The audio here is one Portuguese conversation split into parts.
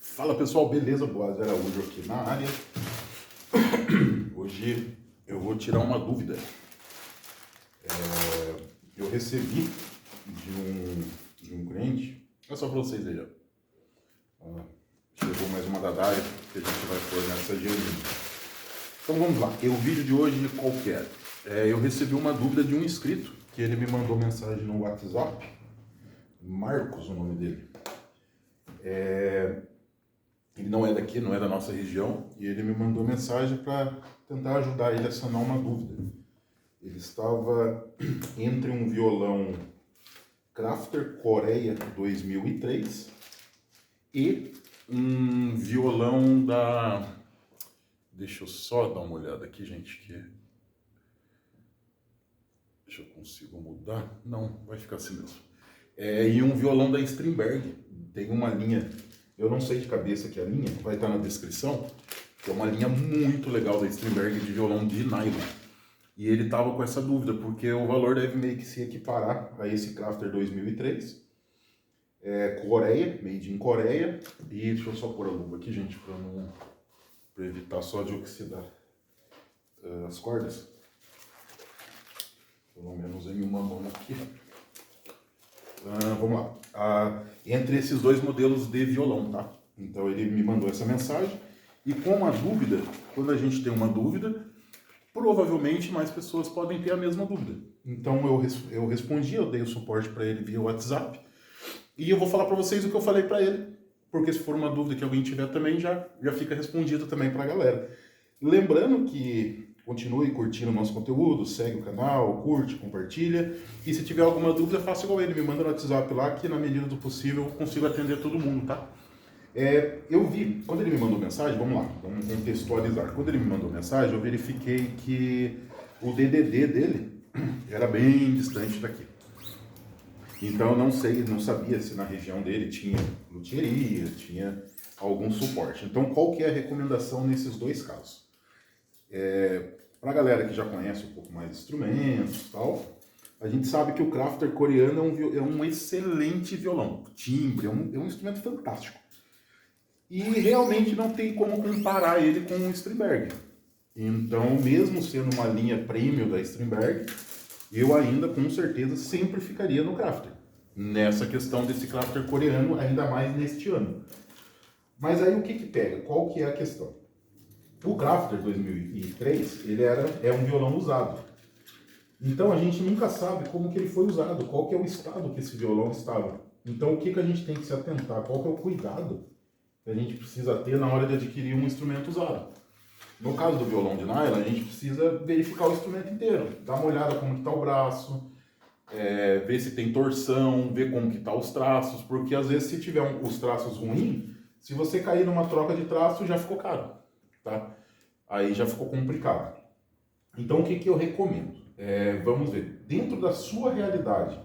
Fala pessoal, beleza? Boaz Araújo aqui na área. Hoje eu vou tirar uma dúvida. Eu recebi de um cliente, é só para vocês aí, ó. Chegou mais uma da área que a gente vai pôr nessa agenda. Então vamos lá, o vídeo de hoje qual que é? Eu recebi uma dúvida de um inscrito, que ele me mandou mensagem no WhatsApp, Marcos o nome dele. Ele não é daqui, não é da nossa região, e ele me mandou mensagem para tentar ajudar ele a sanar uma dúvida. Ele estava entre um violão Crafter Coreia 2003 e um violão da... Deixa eu só dar uma olhada aqui, gente, que... Deixa eu consigo mudar? Não, vai ficar assim mesmo. E um violão da Strindberg. Tem uma linha, eu não sei de cabeça que é a linha, vai estar na descrição, que é uma linha muito legal da Strindberg de violão de nylon. E ele estava com essa dúvida, porque o valor deve meio que se equiparar a esse Crafter 2003. Coreia, made in Coreia. E deixa eu só pôr a luva aqui, gente, para evitar só de oxidar as cordas. Pelo menos em uma mão aqui. Vamos lá. Entre esses dois modelos de violão, tá? Então ele me mandou essa mensagem. E com a dúvida, quando a gente tem uma dúvida, provavelmente mais pessoas podem ter a mesma dúvida. Então eu respondi, eu dei o suporte para ele via WhatsApp. E eu vou falar para vocês o que eu falei para ele. Porque se for uma dúvida que alguém tiver também, já fica respondido também para a galera. Lembrando que continue curtindo o nosso conteúdo, segue o canal, curte, compartilha. E se tiver alguma dúvida, faça igual ele, me manda no WhatsApp lá, que na medida do possível eu consigo atender todo mundo, tá? Eu vi, quando ele me mandou mensagem, vamos lá, vamos contextualizar. Quando ele me mandou mensagem, eu verifiquei que o DDD dele era bem distante daqui. Então eu não sabia se na região dele tinha luthieria, tinha algum suporte. Então qual que é a recomendação nesses dois casos? Para a galera que já conhece um pouco mais de instrumentos e tal, a gente sabe que o Crafter coreano é um excelente violão. Timbre, é um instrumento fantástico. E realmente não tem como comparar ele com o Strindberg. Então, mesmo sendo uma linha premium da Strindberg, eu ainda, com certeza, sempre ficaria no Crafter. Nessa questão desse Crafter coreano, ainda mais neste ano. Mas aí o que pega? Qual que é a questão? O Crafter 2003, ele é um violão usado. Então a gente nunca sabe como que ele foi usado, qual que é o estado que esse violão estava. Então o que a gente tem que se atentar, qual que é o cuidado que a gente precisa ter na hora de adquirir um instrumento usado. No caso do violão de nylon, a gente precisa verificar o instrumento inteiro, dar uma olhada como que está o braço, ver se tem torção, ver como que está os traços, porque às vezes se tiver os traços ruins, se você cair numa troca de traço já ficou caro. Tá? Aí já ficou complicado. Então o que eu recomendo? Vamos ver, dentro da sua realidade,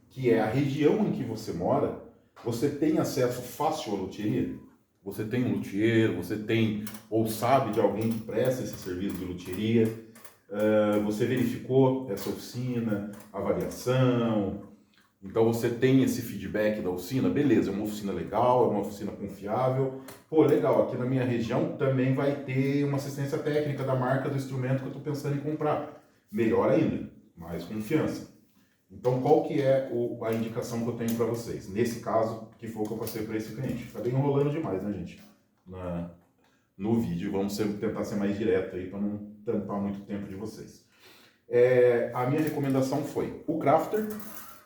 que é a região em que você mora, você tem acesso fácil à luthieria? Você tem um luthier, você tem ou sabe de alguém que presta esse serviço de luthieria? Você verificou essa oficina, avaliação? Então você tem esse feedback da oficina, beleza, é uma oficina legal, é uma oficina confiável. Pô, legal, aqui na minha região também vai ter uma assistência técnica da marca do instrumento que eu estou pensando em comprar. Melhor ainda, mais confiança. Então qual que é a indicação que eu tenho para vocês? Nesse caso, que foi o que eu passei para esse cliente. Acabei enrolando demais, né, gente? No vídeo, vamos tentar ser mais direto aí para não tampar muito tempo de vocês. A minha recomendação foi o Crafter.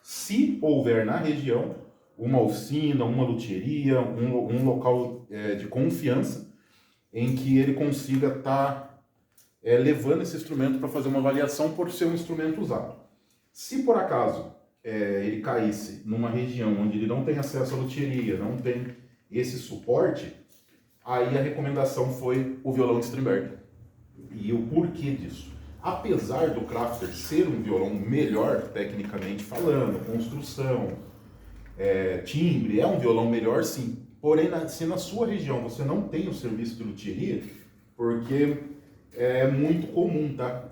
Se houver na região uma oficina, uma luthieria, um local de confiança em que ele consiga estar levando esse instrumento para fazer uma avaliação por ser um instrumento usado. Se por acaso ele caísse numa região onde ele não tem acesso à luthieria, não tem esse suporte, aí a recomendação foi o violão de Strindberg. E o porquê disso? Apesar do Crafter ser um violão melhor, tecnicamente falando, construção, timbre, é um violão melhor sim. Porém, se na sua região você não tem o serviço de luthieria, porque é muito comum, tá?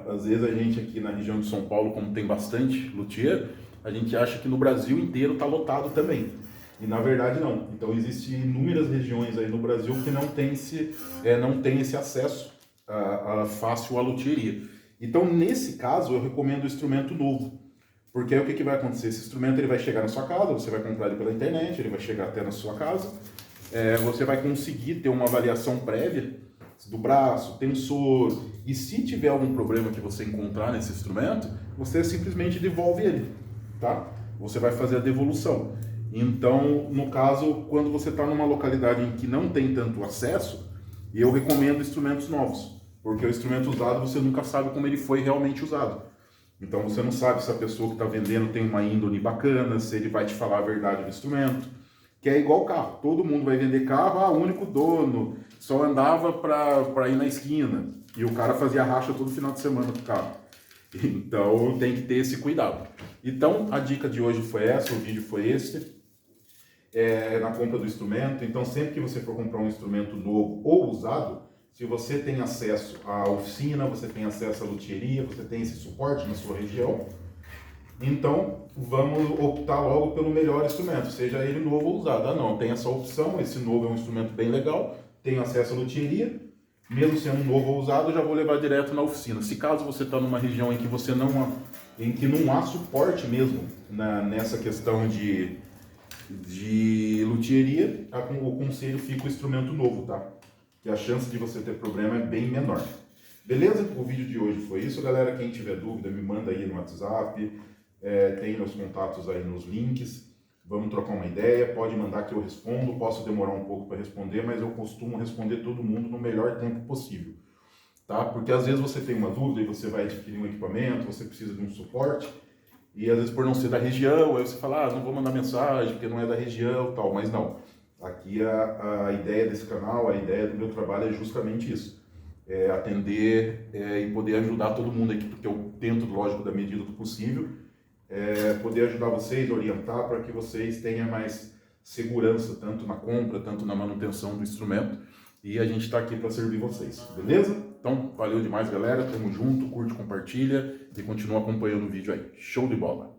Às vezes a gente aqui na região de São Paulo, como tem bastante luthier, a gente acha que no Brasil inteiro está lotado também. E na verdade não. Então existem inúmeras regiões aí no Brasil que não tem esse acesso fácil à loteria. Então nesse caso eu recomendo o instrumento novo. Porque aí o que vai acontecer? Esse instrumento ele vai chegar na sua casa, você vai comprar ele pela internet, ele vai chegar até na sua casa, você vai conseguir ter uma avaliação prévia do braço, tensor, e se tiver algum problema que você encontrar nesse instrumento, você simplesmente devolve ele, tá? Você vai fazer a devolução. Então, no caso, quando você está numa localidade em que não tem tanto acesso, eu recomendo instrumentos novos, porque o instrumento usado você nunca sabe como ele foi realmente usado. Então você não sabe se a pessoa que está vendendo tem uma índole bacana, se ele vai te falar a verdade do instrumento, que é igual carro. Todo mundo vai vender carro, o único dono, só andava para ir na esquina. E o cara fazia racha todo final de semana com o carro. Então tem que ter esse cuidado. Então a dica de hoje foi essa, o vídeo foi esse, na compra do instrumento. Então sempre que você for comprar um instrumento novo ou usado, se você tem acesso à oficina, você tem acesso à luthieria, você tem esse suporte na sua região, então vamos optar logo pelo melhor instrumento, seja ele novo ou usado. Ah não, tem essa opção, esse novo é um instrumento bem legal, tenho acesso à luthieria, mesmo sendo novo ou usado, eu já vou levar direto na oficina. Se caso você está numa região em que não há suporte mesmo nessa questão de luthieria, o conselho fica o instrumento novo, tá? Que a chance de você ter problema é bem menor. Beleza? O vídeo de hoje foi isso, galera. Quem tiver dúvida, me manda aí no WhatsApp, tem meus contatos aí nos links. Vamos trocar uma ideia, pode mandar que eu respondo, posso demorar um pouco para responder, mas eu costumo responder todo mundo no melhor tempo possível. Tá? Porque às vezes você tem uma dúvida e você vai adquirir um equipamento, você precisa de um suporte, e às vezes por não ser da região, aí você fala, não vou mandar mensagem porque não é da região, tal, mas não. Aqui a ideia desse canal, a ideia do meu trabalho é justamente isso. Atender e poder ajudar todo mundo aqui, porque eu tento, lógico, da medida do possível, poder ajudar vocês, orientar para que vocês tenham mais segurança, tanto na compra, tanto na manutenção do instrumento. E a gente está aqui para servir vocês, beleza? Então, valeu demais, galera. Tamo junto, curte, compartilha e continua acompanhando o vídeo aí. Show de bola!